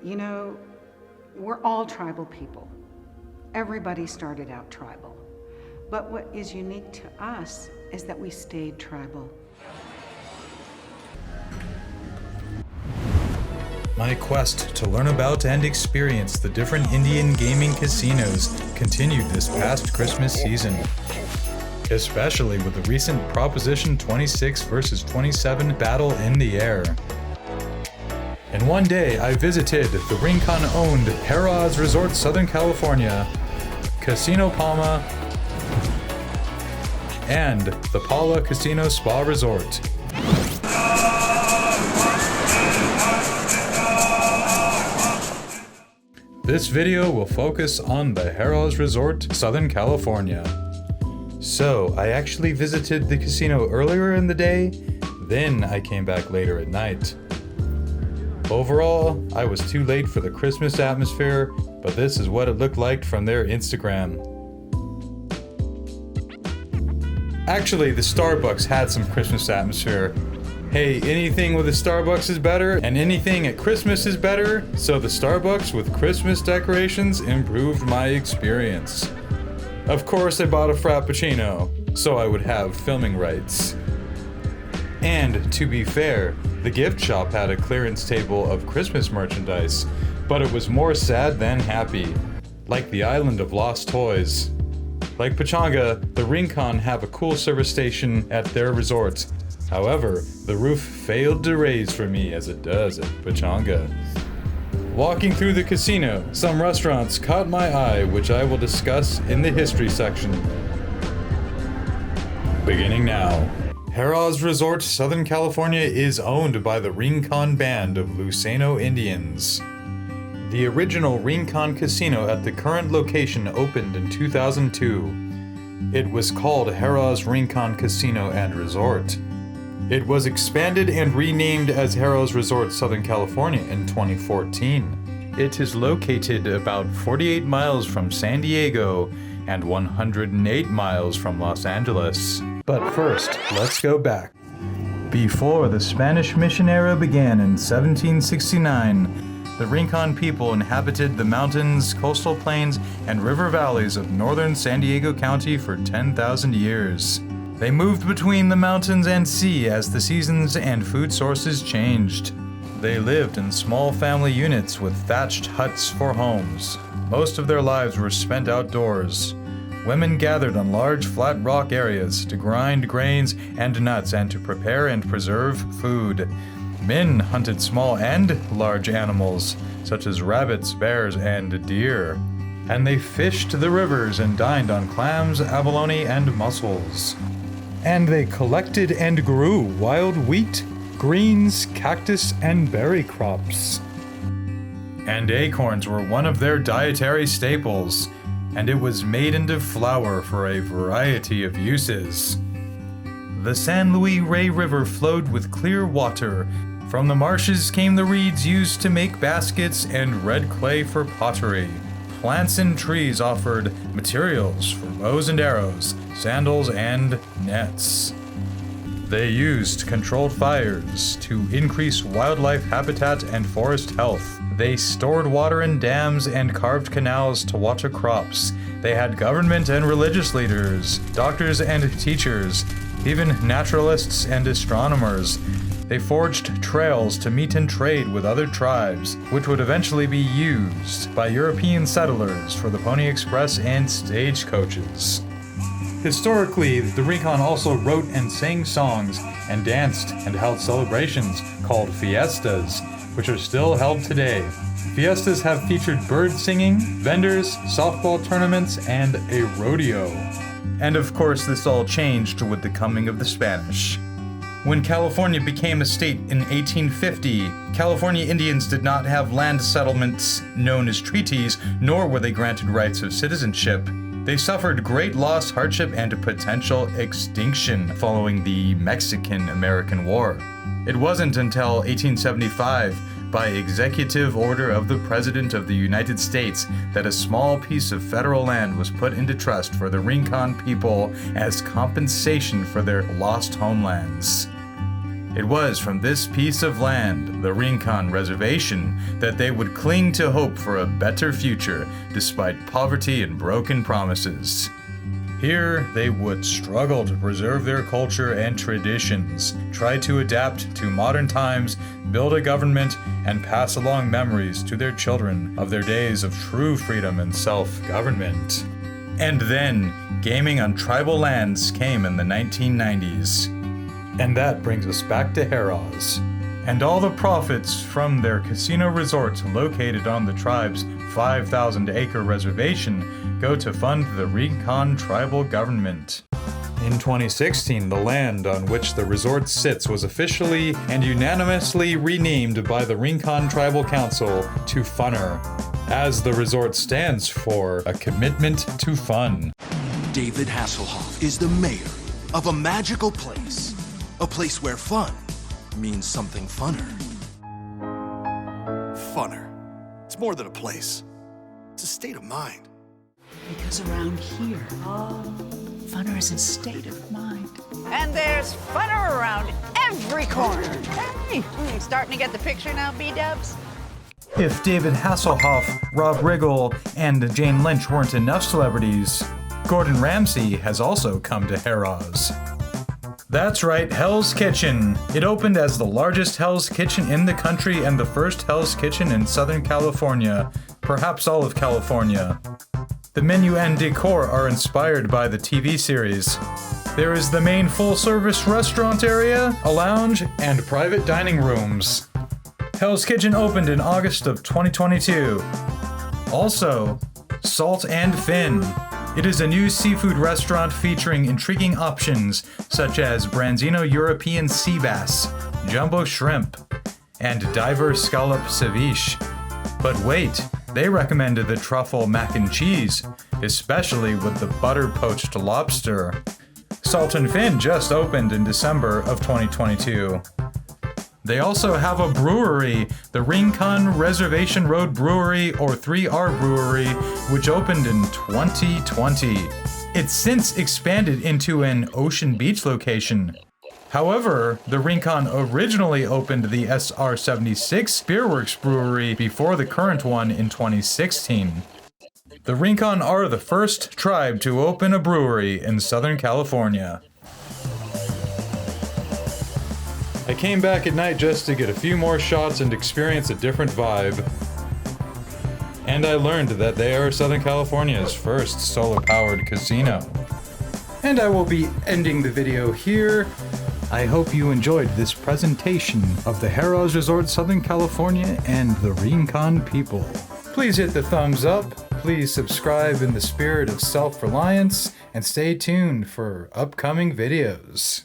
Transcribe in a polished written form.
You know, we're all tribal people. Everybody started out tribal. But what is unique to us is that we stayed tribal. My quest to learn about and experience the different Indian gaming casinos continued this past Christmas season, especially with the recent Proposition 26 versus 27 battle in the air. In one day, I visited the Rincon-Owned Harrah's Resort Southern California, Casino Palma, and the Paula Casino Spa Resort. This video will focus on the Harrah's Resort Southern California. So, I actually visited the casino earlier in the day, then I came back later at night. Overall, I was too late for the Christmas atmosphere, but this is what it looked like from their Instagram. Actually, the Starbucks had some Christmas atmosphere. Hey, anything with a Starbucks is better, and anything at Christmas is better, so the Starbucks with Christmas decorations improved my experience. Of course, I bought a Frappuccino, so I would have filming rights. And, to be fair, the gift shop had a clearance table of Christmas merchandise, but it was more sad than happy, like the Island of Lost Toys. Like Pechanga, the Rincon have a cool service station at their resort. However, the roof failed to raise for me as it does at Pechanga. Walking through the casino, some restaurants caught my eye, which I will discuss in the history section. Beginning now. Harrah's Resort Southern California is owned by the Rincon Band of Luceno Indians. The original Rincon Casino at the current location opened in 2002. It was called Harrah's Rincon Casino and Resort. It was expanded and renamed as Harrah's Resort Southern California in 2014. It is located about 48 miles from San Diego and 108 miles from Los Angeles. But first, let's go back. Before the Spanish Mission era began in 1769, the Rincon people inhabited the mountains, coastal plains, and river valleys of northern San Diego County for 10,000 years. They moved between the mountains and sea as the seasons and food sources changed. They lived in small family units with thatched huts for homes. Most of their lives were spent outdoors. Women gathered on large flat rock areas to grind grains and nuts and to prepare and preserve food. Men hunted small and large animals, such as rabbits, bears, and deer. And they fished the rivers and dined on clams, abalone, and mussels. And they collected and grew wild wheat, greens, cactus, and berry crops. And acorns were one of their dietary staples, and it was made into flour for a variety of uses. The San Luis Rey River flowed with clear water. From the marshes came the reeds used to make baskets and red clay for pottery. Plants and trees offered materials for bows and arrows, sandals, and nets. They used controlled fires to increase wildlife habitat and forest health. They stored water in dams and carved canals to water crops. They had government and religious leaders, doctors and teachers, even naturalists and astronomers. They forged trails to meet and trade with other tribes, which would eventually be used by European settlers for the Pony Express and stagecoaches. Historically, the Rincon also wrote and sang songs and danced and held celebrations called fiestas, which are still held today. Fiestas have featured bird singing, vendors, softball tournaments, and a rodeo. And of course, this all changed with the coming of the Spanish. When California became a state in 1850, California Indians did not have land settlements known as treaties, nor were they granted rights of citizenship. They suffered great loss, hardship, and potential extinction following the Mexican-American War. It wasn't until 1875, by executive order of the President of the United States, that a small piece of federal land was put into trust for the Rincon people as compensation for their lost homelands. It was from this piece of land, the Rincon Reservation, that they would cling to hope for a better future despite poverty and broken promises. Here, they would struggle to preserve their culture and traditions, try to adapt to modern times, build a government, and pass along memories to their children of their days of true freedom and self-government. And then, gaming on tribal lands came in the 1990s. And that brings us back to Harrah's. And all the profits from their casino resort located on the tribe's 5,000-acre reservation go to fund the Rincon tribal government. In 2016, the land on which the resort sits was officially and unanimously renamed by the Rincon Tribal Council to Funner, as the resort stands for a commitment to fun. David Hasselhoff is the mayor of a magical place. A place where fun means something funner. Funner. It's more than a place. It's a state of mind. Because around here, funner is a state of mind. And there's funner around every corner. Hey, starting to get the picture now, B-dubs? If David Hasselhoff, Rob Riggle, and Jane Lynch weren't enough celebrities, Gordon Ramsay has also come to Harrah's. That's right, Hell's Kitchen. It opened as the largest Hell's Kitchen in the country and the first Hell's Kitchen in Southern California, perhaps all of California. The menu and decor are inspired by the TV series. There is the main full-service restaurant area, a lounge, and private dining rooms. Hell's Kitchen opened in August of 2022. Also, Salt and Fin. It is a new seafood restaurant featuring intriguing options such as Branzino European sea bass, jumbo shrimp, and diver scallop ceviche. But wait, they recommended the truffle mac and cheese, especially with the butter poached lobster. Salt and Fin just opened in December of 2022. They also have a brewery, the Rincon Reservation Road Brewery, or 3R Brewery, which opened in 2020. It's since expanded into an Ocean Beach location. However, the Rincon originally opened the SR76 Beerworks Brewery before the current one in 2016. The Rincon are the first tribe to open a brewery in Southern California. I came back at night just to get a few more shots and experience a different vibe. And I learned that they are Southern California's first solar-powered casino. And I will be ending the video here. I hope you enjoyed this presentation of the Harrah's Resort Southern California and the Rincon people. Please hit the thumbs up, please subscribe in the spirit of self-reliance, and stay tuned for upcoming videos.